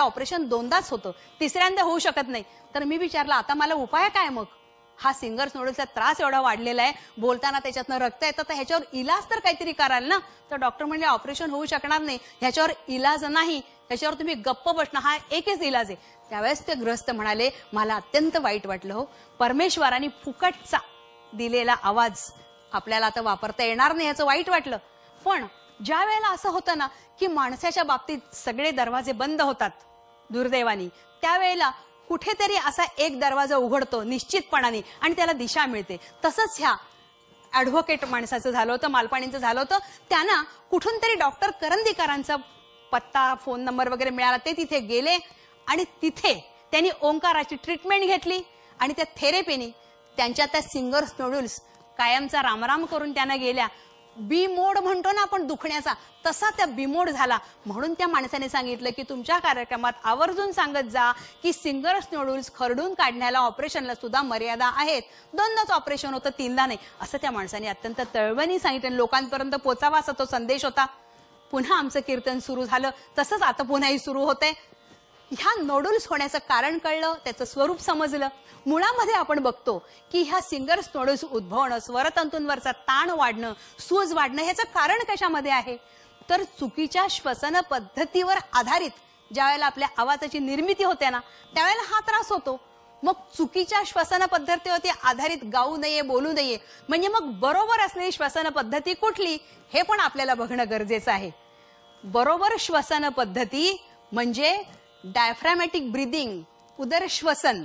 Operation दोनदाच होतं, तिसऱ्यांदा होऊ शकत नाही. तर मी विचारलं आता मला उपाय काय मग? हा सिंगर्स नोडल्सचा त्रास एवढा वाढलेला आहे, बोलताना त्याच्यातनं रक्त येतं, तर ह्याच्यावर इलाज तर काहीतरी कराल ना. तर डॉक्टर म्हणले ऑपरेशन होऊ शकणार नाही, ह्याच्यावर इलाज नाही, ह्याच्यावर तुम्ही गप्प बसणं हा एकच इलाज आहे. त्यावेळेस ते ग्रस्त म्हणाले मला अत्यंत वाईट वाटलं हो, परमेश्वराने फुकटचा दिलेला आवाज आपल्याला आता वापरता येणार नाही याचं वाईट वाटलं. पण ज्या वेळेला असं होतं ना की माणसाच्या बाबतीत सगळे दरवाजे बंद होतात दुर्दैवानी, त्यावेळेला कुठेतरी असा एक दरवाजा उघडतो निश्चितपणाने आणि त्याला दिशा मिळते. तसंच ह्या ॲडव्होकेट माणसाचं झालं होतं, मालपाणींचं झालं होतं. त्यांना कुठून तरी डॉक्टर करंदीकरांचा पत्ता फोन नंबर वगैरे मिळाला, ते तिथे गेले आणि तिथे त्यांनी ओंकाराची ट्रीटमेंट घेतली आणि त्या थेरपीने त्यांच्या त्या सिंगर्स नोडल्स कायमचा रामराम करून त्यांना गेल्या. बी मोड म्हणतो ना आपण दुखण्याचा, तसा त्या बिमोड झाला. म्हणून त्या माणसाने सांगितलं की तुमच्या कार्यक्रमात आवर्जून सांगत जा की सिंगर्स नोडल्स खरडून काढण्याला ऑपरेशनला सुद्धा मर्यादा आहेत, दोनदाच ऑपरेशन होतं, तीनदा नाही, असं त्या माणसाने अत्यंत तळमळीने सांगितलं. लोकांपर्यंत पोचावा असा तो संदेश होता. पुन्हा आमचं कीर्तन सुरू झालं, तसंच आता पुन्हाही सुरू होतंय. ह्या नोडल्स होण्याचं कारण कळलं, त्याचं स्वरूप समजलं. मुळामध्ये आपण बघतो की ह्या सिंगर्स नोडल्स उद्भवणं, स्वरतंतूंवरचा ताण वाढणं, सूज वाढणं, ह्याचं कारण कशामध्ये आहे? तर चुकीच्या श्वसन पद्धतीवर आधारित ज्या वेळेला आपल्या आवाजाची निर्मिती होते ना, त्यावेळेला हा त्रास होतो. मग चुकीच्या श्वसन पद्धतीवरती आधारित गाऊ नये, बोलू नये, म्हणजे मग बरोबर असलेली श्वसन पद्धती कुठली हे पण आपल्याला बघणं गरजेचं आहे. बरोबर श्वसन पद्धती म्हणजे डायफ्रॅमॅटिक ब्रीदिंग, उदर श्वसन,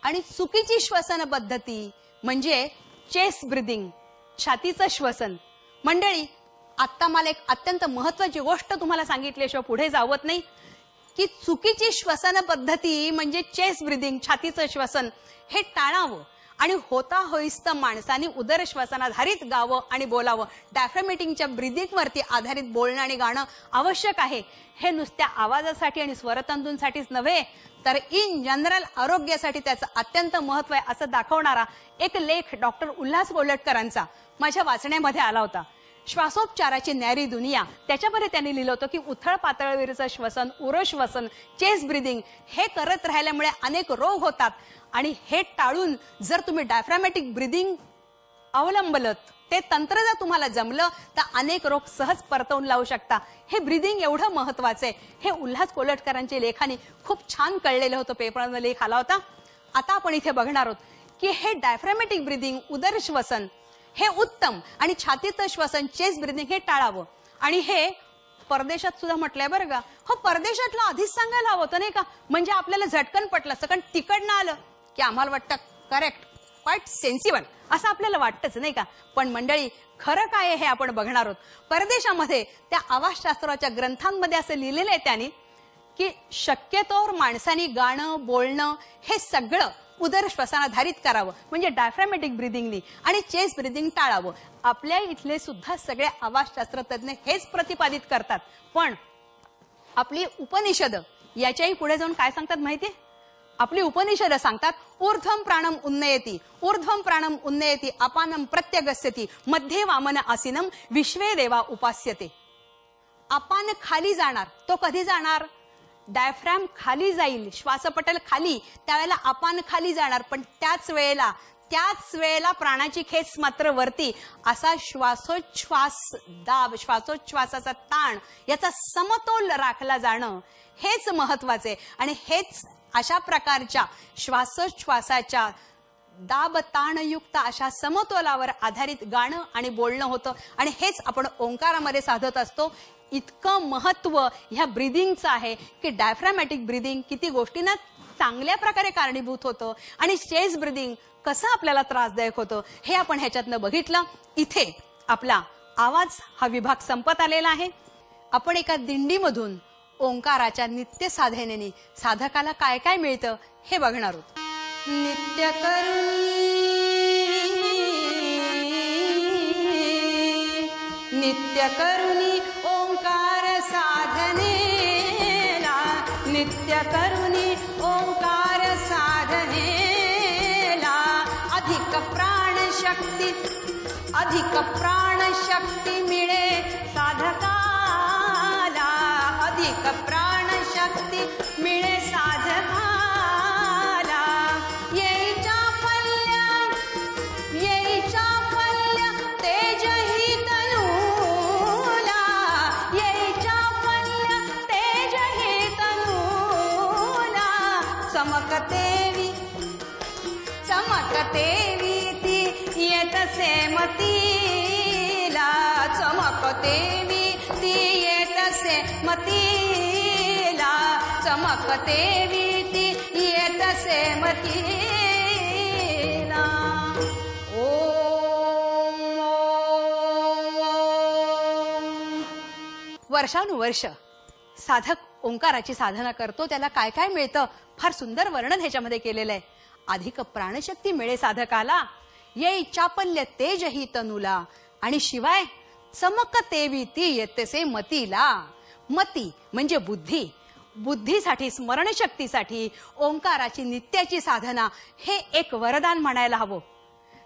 आणि चुकीची श्वसन पद्धती म्हणजे चेस्ट ब्रीदिंग, छातीचं श्वसन. मंडळी, आता मला एक अत्यंत महत्वाची गोष्ट तुम्हाला सांगितल्याशिवाय पुढे जावत नाही की चुकीची श्वसन पद्धती म्हणजे चेस्ट ब्रीदिंग, छातीचं श्वसन, हे टाळावं आणि होता होईस्त माणसाने उदर श्वसनाधारित गावं आणि बोलावं. डायफ्रॅमॅटिकच्या ब्रीदिंगवरती आधारित बोलणं आणि गाणं आवश्यक आहे. हे नुसत्या आवाजासाठी आणि स्वरतंतूंसाठीच नव्हे तर इन जनरल आरोग्यासाठी त्याचं अत्यंत महत्व आहे असं दाखवणारा एक लेख डॉक्टर उल्हास कोल्हटकरांचा माझ्या वाचण्यामध्ये आला होता. श्वासोपचाराची न्यारी दुनिया, त्याच्यामध्ये त्यांनी लिहिलं होतं की उथळ पातळीवरचं श्वसन, उरश्वसन, चेस्ट ब्रीदिंग हे करत राहिल्यामुळे अनेक रोग होतात आणि हे टाळून जर तुम्ही डायफ्रॅमॅटिक ब्रीदिंग अवलंबलं, ते तंत्र जर तुम्हाला जमलं तर अनेक रोग सहज परतवून लावू शकता. हे ब्रीदिंग एवढं महत्वाचं आहे. हे उल्हास कोल्हटकरांच्या लेखाने खूप छान कळलेलं होतं, पेपरमध्ये लेख आला होता. आता आपण इथे बघणार आहोत की हे डायफ्रॅमॅटिक ब्रीदिंग, उदर श्वसन हे उत्तम आणि छातीचं श्वसन, चेस्ट ब्रीदिंग हे टाळावं. आणि हे परदेशात सुद्धा म्हटलंय बरं का. हो, परदेशातलं आधीच सांगायला हवं होतं नाही का, म्हणजे आपल्याला झटकन पटलं. सगळं तिकडनं आलं की आम्हाला वाटतं करेक्ट, क्वाईट सेन्सिबल असं आपल्याला वाटतंच नाही का. पण मंडळी, खरं काय आहे हे आपण बघणार आहोत. परदेशामध्ये त्या आवाजशास्त्राच्या ग्रंथांमध्ये असं लिहिलेलं आहे त्यांनी की शक्यतोवर माणसाने गाणं, बोलणं हे सगळं उदर श्वसनाधारित करावं, म्हणजे डायफ्रॅमॅटिक ब्रीदिंगनी, आणि चेस्ट ब्रीदिंग टाळावं. आपल्या इथले सुद्धा सगळे आवाजशास्त्र तज्ञ हेच प्रतिपादित करतात. पण आपली उपनिषद याच्याही पुढे जाऊन काय सांगतात माहितीये? आपली उपनिषद सांगतात ऊर्ध्वं प्राणम उन्नयति, ऊर्ध्वं प्राणम उन्नयति, अपानम प्रत्यगस्यति, मध्ये वामन आसीनम, विश्वे देवा उपास्यते. अपान खाली जाणार, तो कधी जाणार? डायफ्रॅम खाली जाईल, श्वासपटल खाली, त्यावेळेला अपान खाली जाणार. पण त्याच वेळेला प्राणाची खेच मात्र वरती. असा श्वासोच्छ्वास दाब, श्वासोच्छ्वासाचा ताण याचा समतोल राखला जाणं हेच महत्वाचे. आणि हेच अशा प्रकारच्या श्वासोच्छ्वासाच्या दाब ताणयुक्त अशा समतोलावर आधारित गाणं आणि बोलणं होतं. आणि हेच आपण ओंकारामध्ये साधत असतो. इतकं महत्व ह्या ब्रीदिंगचं आहे की डायफ्रॅमॅटिक ब्रीदिंग किती गोष्टींना चांगल्या प्रकारे कारणीभूत होतं आणि चेस्ट ब्रीदिंग कसं आपल्याला त्रासदायक होतं हे आपण ह्याच्यातनं बघितलं. इथे आपला आवाज हा विभाग संपत आलेला आहे. आपण एका दिंडीमधून ओंकाराच्या नित्य साधनेने साधकाला काय काय मिळतं हे बघणार आहोत. नित्य करुणी ओंकार साधनेला, नित्य करुणी ओंकार साधनेला, अधिक प्राण शक्ती मिळे साधकाला, अधिक प्राणशक्ती मिळे साधकाला, येईच्या पल्ल्या तेज ही तनूला, येईच्या पल्ल्या तेज ही तनूला, चमकतेवी ती येतसे मतीला, चमकतेवी ती येतसे मतीला, चमकतेवी ती येतसे मतीला. ओम वर्षानुवर्ष साधक ओंकाराची साधना करतो, त्याला काय काय मिळतं फार सुंदर वर्णन ह्याच्यामध्ये केलेलं आहे. अधिक प्राणशक्ती मिळे साधकाला, येई चापल्य तेज ही तनुला, आणि शिवाय चमकतेवी ती येतेसे मतीला. मती म्हणजे बुद्धी. बुद्धीसाठी, स्मरणशक्तीसाठी ओंकाराची नित्याची साधना हे एक वरदान म्हणायला हवं.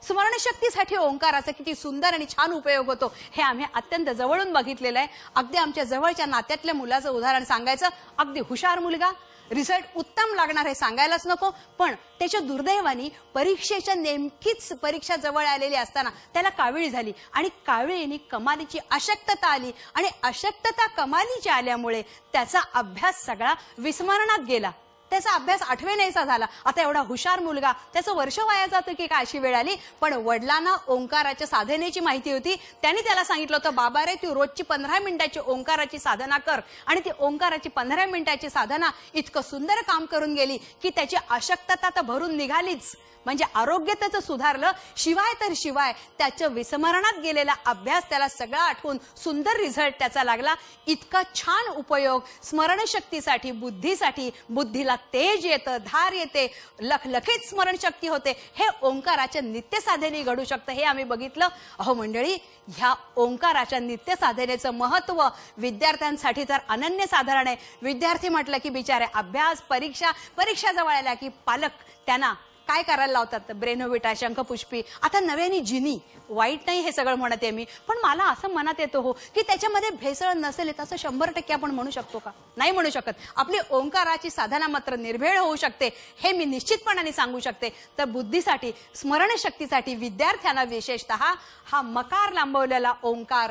स्मरणशक्तीसाठी ओंकाराचा किती सुंदर आणि छान उपयोग होतो हे आम्ही अत्यंत जवळून बघितलेलं आहे. अगदी आमच्या जवळच्या नात्यातल्या मुलाचं उदाहरण सांगायचं, अगदी हुशार मुलगा, रिझल्ट उत्तम लागणार हे सांगायलाच नको, पण त्याच्या दुर्दैवाने परीक्षेच्या नेमकीच परीक्षा जवळ आलेली असताना त्याला कावीळ झाली, आणि काविळीने कमालीची अशक्तता आली, आणि अशक्तता कमालीची आल्यामुळे त्याचा अभ्यास सगळा विस्मरणात गेला. त्याचा अभ्यास आठवेनासा झाला. आता एवढा हुशार मुलगा, त्याचं वर्ष वाया जातं की काय अशी वेळ आली. पण वडिलांना ओंकाराच्या साधनेची माहिती होती. त्यांनी त्याला सांगितलं होतं, बाबा रे, तू रोजची 15 मिनिटाची ओंकाराची साधना कर. आणि ती ओंकाराची 15 मिनिटाची साधना इतकं सुंदर काम करून गेली की त्याची अशक्तता तर भरून निघालीच, म्हणजे आरोग्य त्याचं सुधारलं. शिवाय त्याचं विस्मरणात गेलेला अभ्यास त्याला सगळा आठवून सुंदर रिझल्ट त्याचा लागला. इतका छान उपयोग स्मरणशक्तीसाठी, बुद्धीसाठी. बुद्धीला तेज येतं, धार येते, लखलखीत स्मरणशक्ती होते. हे ओंकाराच्या नित्य साधनेने घडू शकतं हे आम्ही बघितलं. अहो मंडळी, ह्या ओंकाराच्या नित्य साधनेचं महत्व विद्यार्थ्यांसाठी तर अनन्यसाधारण आहे. विद्यार्थी म्हटलं की बिचारे अभ्यास, परीक्षा जवळ आल्या की पालक त्यांना काय करायला लावतात, ब्रेनोविटा, शंखपुष्पी, आता नव्याने जिनी. वाईट नाही हे सगळं म्हणते मी, पण मला असं मनात येतं हो की त्याच्यामध्ये भेसळ नसेल असं 100% आपण म्हणू शकतो का? नाही म्हणू शकत. आपली ओंकाराची साधना मात्र निर्भेळ होऊ शकते हे मी निश्चितपणाने सांगू शकते. तर बुद्धीसाठी, स्मरणशक्तीसाठी विद्यार्थ्यांना विशेषतः हा मकार लांबवलेला ओंकार,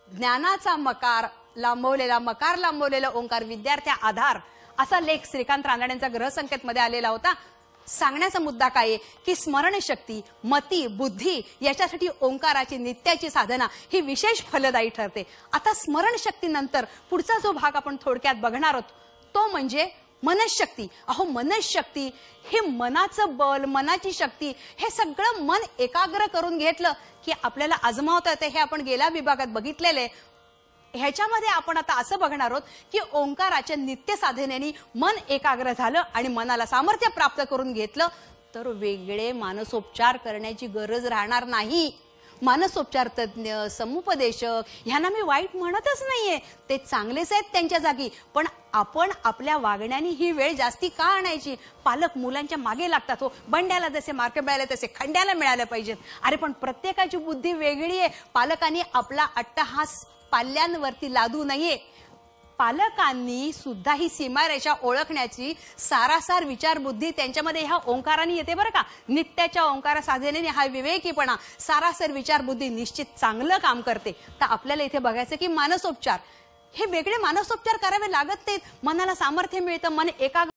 ज्ञानाचा मकार लांबवलेला ओंकार, विद्यार्थ्या आधार, असा लेख श्रीकांत रानड्यांचा ग्रहसंकेतमध्ये आलेला होता. सांगण्याचा मुद्दा काय आहे की स्मरणशक्ती, मती, बुद्धी याच्यासाठी ओंकाराची नित्याची साधना ही विशेष फलदायी ठरते. आता स्मरणशक्तीनंतर पुढचा जो भाग आपण थोडक्यात बघणार आहोत तो म्हणजे मनशक्ती. अहो, मनशक्ती हे मनाचं बल, मनाची शक्ती, हे सगळं मन एकाग्र करून घेतलं की आपल्याला आजमावता येते. हे आपण गेल्या विभागात बघितलेले. ह्याच्यामध्ये आपण आता असं बघणार आहोत की ओंकाराच्या नित्य साधनेने मन एकाग्र झालं आणि मनाला सामर्थ्य प्राप्त करून घेतलं तर वेगळे मानसोपचार करण्याची गरज राहणार नाही. मानसोपचार तज्ञ, समुपदेशक ह्यांना मी वाईट म्हणतच नाहीये, ते चांगलेच आहेत त्यांच्या जागी, पण आपण आपल्या वागण्याने ही वेळ जास्ती का आणायची? पालक मुलांच्या मागे लागतात हो. बंड्याला जसे मार्क मिळाले तसे खंड्याला मिळाले पाहिजेत. अरे पण प्रत्येकाची बुद्धी वेगळी आहे. पालकांनी आपला अट्टहास पाल्यांवरती लादू नये. पालकांनी सुद्धा ही सीमारेषा ओळखण्याची सारासार विचार बुद्धी त्यांच्यामध्ये ह्या ओंकाराने येते बरं का. नित्याच्या ओंकार साधनेने हा विवेकीपणा, सारासार विचार बुद्धी निश्चित चांगलं काम करते. तर आपल्याला इथे बघायचं की मानसोपचार हे वेगळे मानसोपचार करावे लागत नाहीत. मनाला सामर्थ्य मिळतं, मन एकाग्र